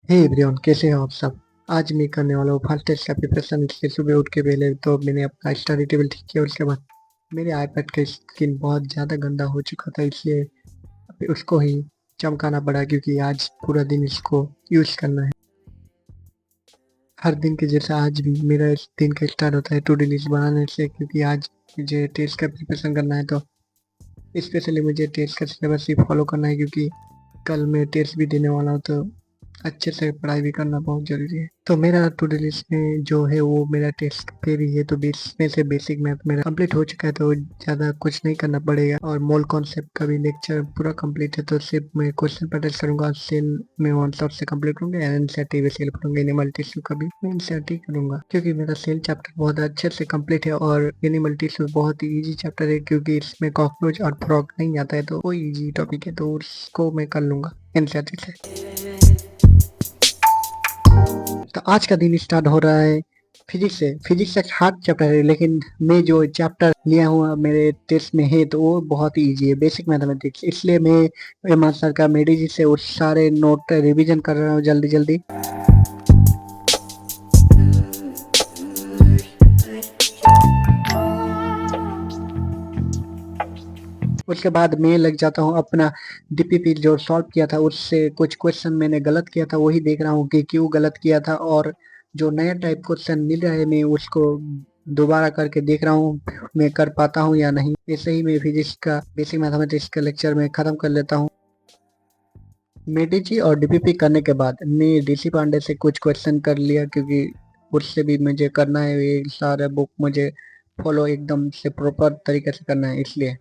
Hey everyone, कैसे हो आप सब। आज मैं करने वाला हूँ फर्स्ट टेस्ट का प्रिपरेशन। इसलिए सुबह उठ के पहले तो मैंने अपना स्टडी टेबल ठीक किया। उसके बाद मेरे आईपैड का स्क्रीन बहुत ज़्यादा गंदा हो चुका था, इसलिए अभी उसको ही चमकाना पड़ा क्योंकि आज पूरा दिन इसको यूज़ करना है। हर दिन के जैसा आज भी मेरा इस दिन का स्टार्ट होता है टू डू लिस्ट बनाने से, क्योंकि आज मुझे टेस्ट का प्रिपरेशन करना है। तो स्पेशली मुझे टेस्ट का सिलेबस ही फॉलो करना है, क्योंकि कल मैं टेस्ट भी देने वाला हूँ। तो अच्छे से पढ़ाई भी करना बहुत ज़रूरी है। तो मेरा टू डू लिस्ट में जो है वो मेरा टेस्ट पे भी है। तो 20 में से बेसिक मैथ मेरा कंप्लीट हो चुका है, तो ज़्यादा कुछ नहीं करना पड़ेगा। और मोल कॉन्सेप्ट का भी लेक्चर पूरा कंप्लीट है, तो सिर्फ मैं क्वेश्चन पर टेस्ट करूंगा। सेल में वन शॉट से कंप्लीट करूंगा। एनसीईआरटी भी सेल पढ़ूंगा। एनिमल टिश्यू का भी मैं एनसीईआरटी करूंगा, क्योंकि मेरा सेल चैप्टर बहुत अच्छे से कंप्लीट है। और एनिमल टिश्यू बहुत ही ईजी चैप्टर है, क्योंकि इसमें कॉकरोच और फ्रॉग नहीं आता है, तो वो ईजी टॉपिक है, तो उसको मैं कर लूंगा एनसीईआरटी से। तो आज का दिन स्टार्ट हो रहा है फिजिक्स से। फिजिक्स एक हार्ड चैप्टर है, लेकिन मैं जो चैप्टर लिया हुआ मेरे टेस्ट में है तो वो बहुत ही इजी है, बेसिक मैथमेटिक्स। इसलिए मैं एम सर का मेडी जी से उस सारे नोट रिवीजन कर रहा हूँ जल्दी जल्दी। उसके बाद मैं लग जाता हूँ अपना डीपीपी जो सॉल्व किया था, उससे कुछ क्वेश्चन मैंने गलत किया था, वही देख रहा हूँ कि क्यों गलत किया था। और जो नया टाइप क्वेश्चन मिल रहा है मैं उसको दोबारा करके देख रहा हूँ मैं कर पाता हूँ या नहीं। ऐसे ही मैं फिजिक्स का बेसिक मैथमेटिक्स का लेक्चर में खत्म कर लेता हूँ। मेडिची और डीपीपी करने के बाद मैं डीसी पांडे से कुछ क्वेश्चन कर लिया, क्योंकि उससे भी मुझे करना है। ये सारा बुक मुझे फॉलो एकदम से प्रॉपर तरीके से करना है, इसलिए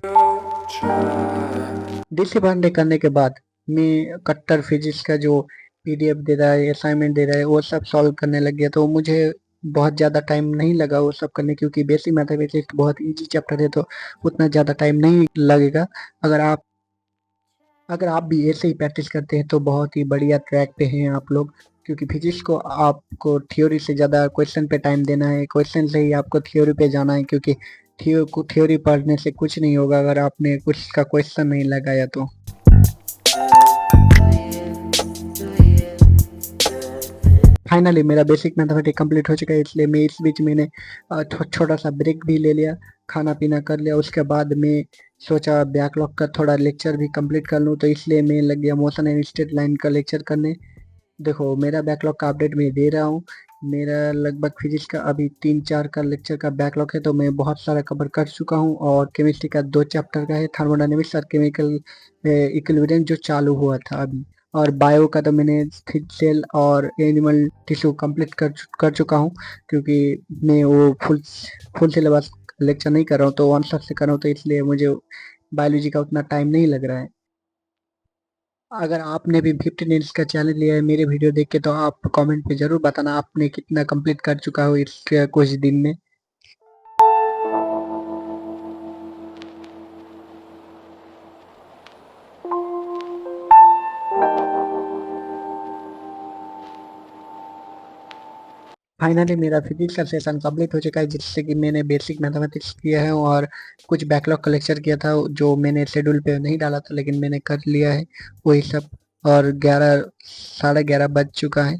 डीसी पांडे करने के बाद मैं कट्टर फिजिक्स का जो पीडीएफ दे रहा है, असाइनमेंट दे रहा है, वो सब सॉल्व करने लग गया। तो मुझे बहुत ज़्यादा टाइम नहीं लगा वो सब करने, क्योंकि बेसिक मैथमेटिक्स बहुत इजी चैप्टर है, तो उतना ज़्यादा टाइम नहीं लगेगा। अगर आप अगर आप भी ऐसे ही प्रैक्टिस करते हैं तो बहुत ही बढ़िया ट्रैक पे हैं आप लोग, क्योंकि फिजिक्स को आपको थ्योरी से ज़्यादा क्वेश्चन पे टाइम देना है। क्वेश्चन से ही आपको थ्योरी पे जाना है, क्योंकि थ्योरी पढ़ने से कुछ नहीं होगा अगर आपने कुछ का क्वेश्चन नहीं लगाया तो। फाइनली मेरा बेसिक मैथमेटिक्स कंप्लीट हो चुका है, इसलिए मैं इस बीच मैंने छोटा सा ब्रेक भी ले लिया, खाना पीना कर लिया। उसके बाद मैं सोचा बैकलॉग का थोड़ा लेक्चर भी कंप्लीट कर लूँ, तो इसलिए मैं लग गया मोशन एंड स्ट्रेट लाइन का लेक्चर करने। देखो मेरा बैकलॉग का अपडेट मैं दे रहा हूँ। मेरा लगभग फिजिक्स का अभी 3-4 का लेक्चर का बैकलॉग है, तो मैं बहुत सारा कवर कर चुका हूँ। और केमिस्ट्री का 2 चैप्टर का है, थर्मोडायनेमिक्स और केमिकल इक्विलिब्रियम जो चालू हुआ था अभी। और बायो का तो मैंने सेल और एनिमल टिश्यू कंप्लीट कर चुका हूँ, क्योंकि मैं वो फुल सिलेबस लेक्चर नहीं कर रहा हूँ, तो वन शॉट से कर रहा हूँ, तो इसलिए मुझे बायोलॉजी का उतना टाइम नहीं लग रहा है। अगर आपने भी 15 मिनट्स का चैलेंज लिया है मेरे वीडियो देख के, तो आप कमेंट पे जरूर बताना आपने कितना कंप्लीट कर चुका हो इस कुछ दिन में। फाइनली मेरा फिजिक्स का सेशन कंप्लीट हो चुका है, जिससे कि मैंने बेसिक मैथमेटिक्स किया है और कुछ बैकलॉग का लेक्चर किया था जो मैंने शेड्यूल पे नहीं डाला था, लेकिन मैंने कर लिया है वही सब। और 11 साढ़े 11 बज चुका है,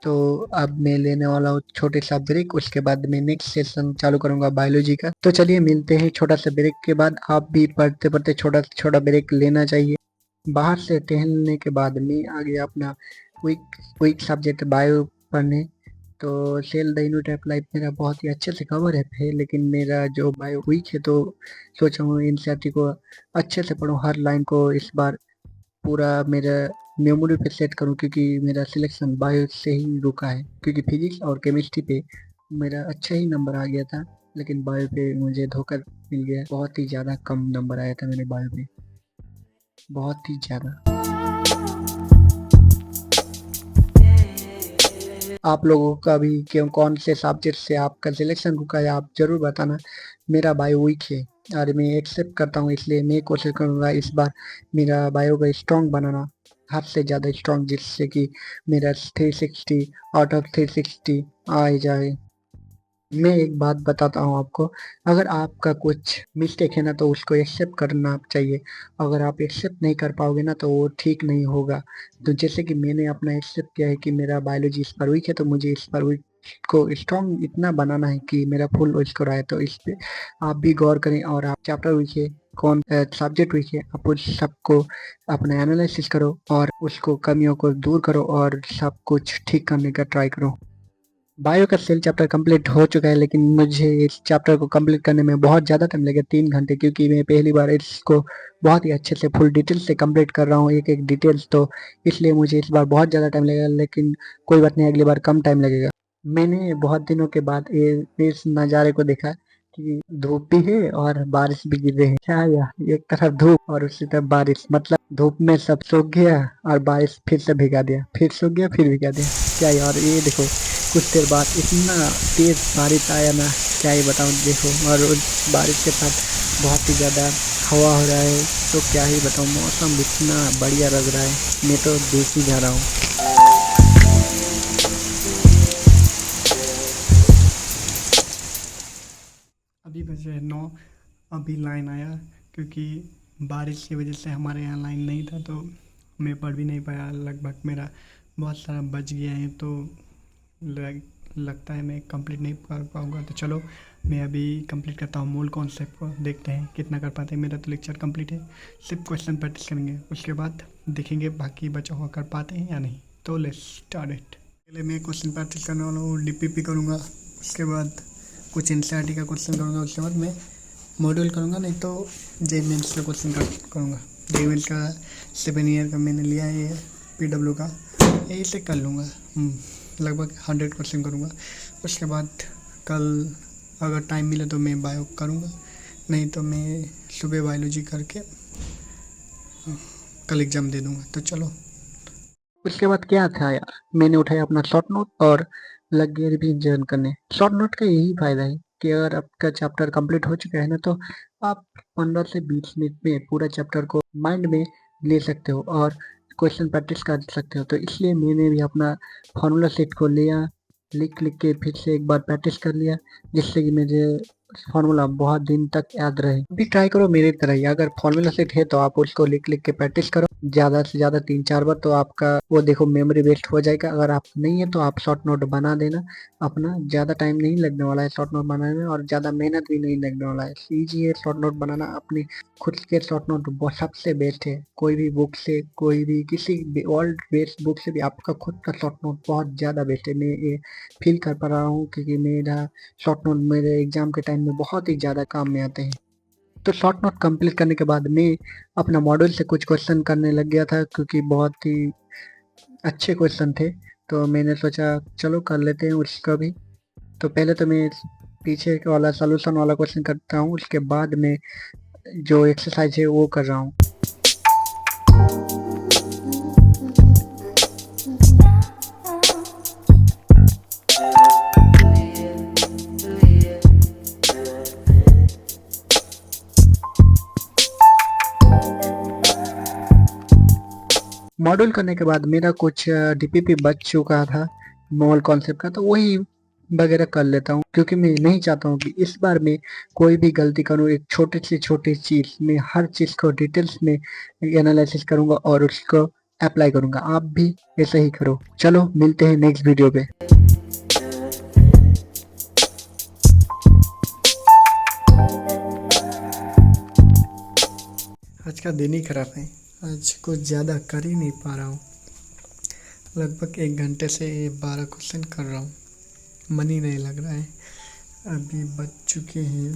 तो अब मैं लेने वाला हूँ छोटे सा ब्रेक। उसके बाद मैं नेक्स्ट सेशन चालू करूंगा बायोलॉजी का। तो चलिए मिलते हैं छोटा सा ब्रेक के बाद। आप भी पढ़ते पढ़ते छोटा छोटा ब्रेक लेना चाहिए। बाहर से टहलने के बाद मैं आ गया अपना वीक वीक सब्जेक्ट बायो पढ़ने। तो सेल द यूनिट लाइफ मेरा बहुत ही अच्छे से कवर है, लेकिन मेरा जो बायो वीक है, तो सोचा हूँ एनसीईआरटी को अच्छे से पढूं, हर लाइन को इस बार पूरा मेरा मेमोरी पे सेट करूं, क्योंकि मेरा सिलेक्शन बायो से ही रुका है। क्योंकि फिजिक्स और केमिस्ट्री पे मेरा अच्छा ही नंबर आ गया था, लेकिन बायो पे मुझे धोखा मिल गया। बहुत ही ज़्यादा कम नंबर आया था मेरे बायो पे, बहुत ही ज़्यादा। आप लोगों का भी क्यों कौन से सब्जेक्ट से आपका सिलेक्शन रुका है, आप जरूर बताना। मेरा बायो वीक है और मैं एक्सेप्ट करता हूँ, इसलिए मैं कोशिश करूँगा इस बार मेरा बायो का स्ट्रॉन्ग बनाना, हद से ज़्यादा स्ट्रॉन्ग, जिससे कि मेरा 360 आउट ऑफ 360 आ ही जाए। मैं एक बात बताता हूँ आपको, अगर आपका कुछ मिस्टेक है ना तो उसको एक्सेप्ट करना चाहिए। अगर आप एक्सेप्ट नहीं कर पाओगे ना तो वो ठीक नहीं होगा। तो जैसे कि मैंने अपना एक्सेप्ट किया है कि मेरा बायोलॉजी इस पर वीक है, तो मुझे इस पर वीक को स्ट्रॉन्ग इतना बनाना है कि मेरा फुल स्कोर आए। तो इस पे आप भी गौर करें, और आप चैप्टर वीक है, कौन सब्जेक्ट वीक है, आप उस सबको अपना एनालिसिस करो और उसको कमियों को दूर करो और सब कुछ ठीक करने का ट्राई करो। बायो का सेल चैप्टर कंप्लीट हो चुका है, लेकिन मुझे इस चैप्टर को कंप्लीट करने में बहुत ज़्यादा टाइम लगेगा, 3 घंटे, क्योंकि मैं पहली बार इसको बहुत ही अच्छे से फुल डिटेल से कंप्लीट कर रहा हूँ, एक एक डिटेल्स। तो इसलिए मुझे इस बार बहुत ज़्यादा टाइम लगेगा, लेकिन कोई बात नहीं, अगली बार कम टाइम लगेगा। मैंने बहुत दिनों के बाद इस नज़ारे को देखा कि धूप भी है और बारिश भी गिर रही है। क्या यार, एक तरफ धूप और उसी तरफ बारिश, मतलब धूप में सब सूख गया और बारिश फिर से भिगा दिया, फिर सूख गया फिर भिगा दिया। क्या यार, ये देखो, कुछ देर बाद इतना तेज बारिश आया ना, क्या ही बताऊँ। देखो, और उस बारिश के साथ बहुत ही ज़्यादा हवा हो रहा है, तो क्या ही बताऊँ, मौसम इतना बढ़िया लग रहा है, मैं तो देख ही जा रहा हूँ। अभी बजे 9। अभी लाइन आया, क्योंकि बारिश की वजह से हमारे यहाँ लाइन नहीं था, तो मैं पढ़ भी नहीं पाया। लगभग मेरा बहुत सारा बच गया है, तो लगता है मैं कंप्लीट नहीं कर पाऊँगा। तो चलो, मैं अभी कंप्लीट करता हूँ मूल कॉन्सेप्ट को, देखते हैं कितना कर पाते हैं। मेरा तो लेक्चर कंप्लीट है, सिर्फ क्वेश्चन प्रैक्टिस करेंगे, उसके बाद देखेंगे बाकी बचा हुआ कर पाते हैं या नहीं। तो लेट्स स्टार्ट इट। पहले मैं क्वेश्चन प्रैक्टिस करने वाला हूँ, डीपीपी करूँगा, उसके बाद कुछ एनसीईआरटी का क्वेश्चन करूँगा, उसके बाद मैं मॉड्यूल करूँगा, नहीं तो जेई मेंस का क्वेश्चन करूँगा। जेई मेंस का 7 ईयर का मैंने लिया है, ये पीडब्ल्यू का, यही से कर लूँगा। लगभग 100 क्वेश्चन करूँगा। उसके बाद कल अगर टाइम मिले तो मैं बायो करूँगा, नहीं तो मैं सुबह बायोलॉजी करके कल एग्ज़ाम दे दूँगा। तो चलो, उसके बाद क्या था यार, मैंने उठाया अपना शॉर्ट नोट और लग गया रिवीजन करने। शॉर्ट नोट का यही फायदा है कि अगर आपका चैप्टर कंप्लीट हो चुका है ना, तो आप 15 से 20 मिनट में पूरा चैप्टर को माइंड में ले सकते हो और क्वेश्चन प्रैक्टिस कर सकते हो। तो इसलिए मैंने भी अपना फार्मूला सेट को लिया, लिख लिख के फिर से एक बार प्रैक्टिस कर लिया, जिससे कि मुझे फार्मूला बहुत दिन तक याद रहे। भी ट्राई करो मेरी तरह ही, अगर फार्मूला सेट है तो आप उसको लिख लिख के प्रैक्टिस करो, ज़्यादा से ज़्यादा 3-4 बार, तो आपका वो देखो मेमोरी बेस्ट हो जाएगा। अगर आप नहीं है तो आप शॉर्ट नोट बना देना, अपना ज़्यादा टाइम नहीं लगने वाला है शॉर्ट नोट बनाने में, और ज़्यादा मेहनत भी नहीं लगने वाला है। ईजी है शॉर्ट नोट बनाना, अपने खुद के शॉर्ट नोट बहुत सबसे बेस्ट है। कोई भी बुक से, कोई भी किसी भी वर्ल्ड बेस्ड बुक से भी आपका खुद का शॉर्ट नोट बहुत ज़्यादा बेस्ट है। मैं ये फील कर पा रहा हूँ, क्योंकि मेरा शॉर्ट नोट मेरे एग्जाम के टाइम में बहुत ही ज़्यादा काम में आते हैं। तो शॉर्ट नोट कंप्लीट करने के बाद मैं अपना मॉड्यूल से कुछ क्वेश्चन करने लग गया था, क्योंकि बहुत ही अच्छे क्वेश्चन थे। तो मैंने सोचा चलो कर लेते हैं उसका भी। तो पहले तो मैं पीछे वाला सॉल्यूशन वाला क्वेश्चन करता हूँ, उसके बाद मैं जो एक्सरसाइज है वो कर रहा हूँ। मॉड्यूल करने के बाद मेरा कुछ डीपीपी बच चुका था मोल कॉन्सेप्ट का, तो वही वगैरह कर लेता हूँ, क्योंकि मैं नहीं चाहता हूँ कि इस बार मैं कोई भी गलती करूँ। एक छोटी से छोटी चीज़ में हर चीज़ को डिटेल्स में एनालिसिस करूँगा और उसको अप्लाई करूँगा। आप भी ऐसा ही करो। चलो, मिलते हैं नेक्स्ट वीडियो पे। आज का दिन ही खराब है, आज कुछ ज़्यादा कर ही नहीं पा रहा हूँ। लगभग 1 घंटे से 12 क्वेश्चन कर रहा हूँ, मन ही नहीं लग रहा है। अभी बज चुके हैं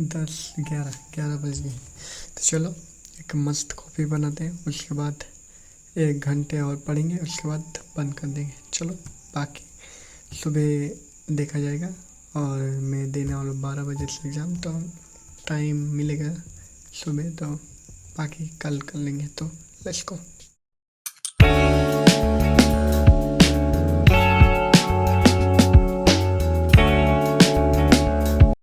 10-11 बज गए। तो चलो, एक मस्त कॉफ़ी बनाते हैं, उसके बाद 1 घंटे और पढ़ेंगे, उसके बाद बंद कर देंगे। चलो, बाकी सुबह देखा जाएगा। और मैं देने वाला 12 बजे से एग्ज़ाम, तो टाइम मिलेगा सुबह, तो बाकी कल कर लेंगे। तो लेट्स गो।